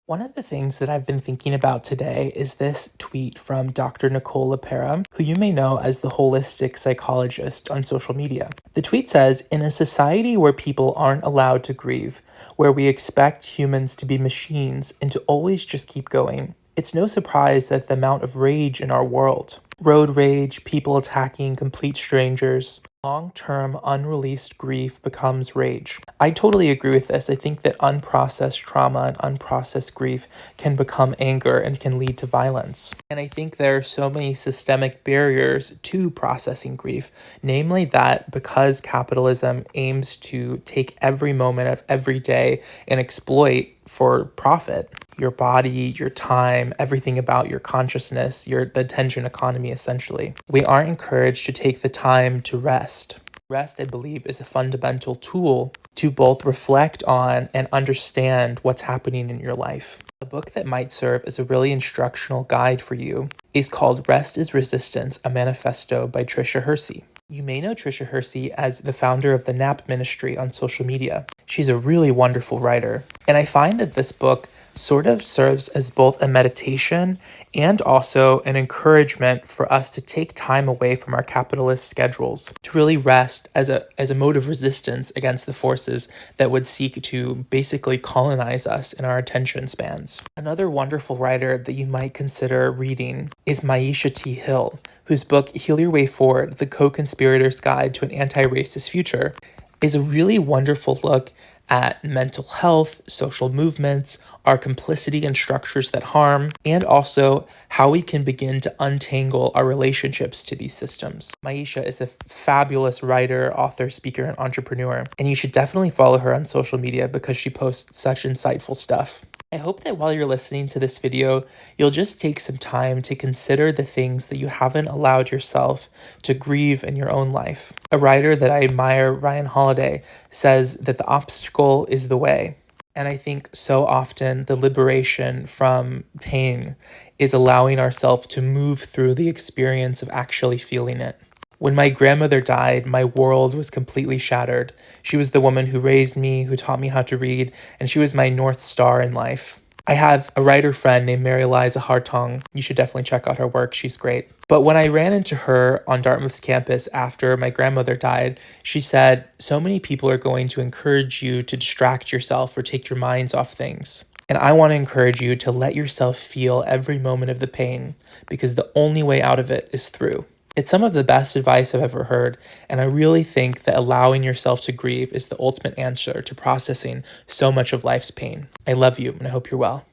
One of the things that I've been thinking about today is this tweet from Dr. Nicole LePera, who you may know as the holistic psychologist on social media. The tweet says, "In a society where people aren't allowed to grieve, where we expect humans to be machines and to always just keep going, it's no surprise that the amount of rage in our world, road rage, people attacking complete strangers, long-term unreleased grief becomes rage." I totally agree with this. I think that unprocessed trauma and unprocessed grief can become anger and can lead to violence. And I think there are so many systemic barriers to processing grief, namely that because capitalism aims to take every moment of every day and exploit for profit your body, your time, everything about your consciousness, the attention economy essentially. We aren't encouraged to take the time to rest. Rest, I believe, is a fundamental tool to both reflect on and understand what's happening in your life. A book that might serve as a really instructional guide for you is called Rest is Resistance, a Manifesto by Tricia Hersey. You may know Tricia Hersey as the founder of the NAP Ministry on social media. She's a really wonderful writer. And I find that this book sort of serves as both a meditation and also an encouragement for us to take time away from our capitalist schedules, to really rest as a mode of resistance against the forces that would seek to basically colonize us in our attention spans. Another wonderful writer that you might consider reading is Maisha T. Hill, whose book Heal Your Way Forward, The Co-Conspirator's Guide to an Anti-Racist Future is a really wonderful look at mental health, social movements, our complicity in structures that harm, and also how we can begin to untangle our relationships to these systems. Maisha is a fabulous writer, author, speaker, and entrepreneur, and you should definitely follow her on social media because she posts such insightful stuff. I hope that while you're listening to this video, you'll just take some time to consider the things that you haven't allowed yourself to grieve in your own life. A writer that I admire, Ryan Holiday, says that the obstacle is the way. And I think so often the liberation from pain is allowing ourselves to move through the experience of actually feeling it. When my grandmother died, my world was completely shattered. She was the woman who raised me, who taught me how to read, and she was my North Star in life. I have a writer friend named Mary Liza Hartong. You should definitely check out her work. She's great. But when I ran into her on Dartmouth's campus after my grandmother died, she said, "So many people are going to encourage you to distract yourself or take your minds off things. And I want to encourage you to let yourself feel every moment of the pain because the only way out of it is through." It's some of the best advice I've ever heard, and I really think that allowing yourself to grieve is the ultimate answer to processing so much of life's pain. I love you, and I hope you're well.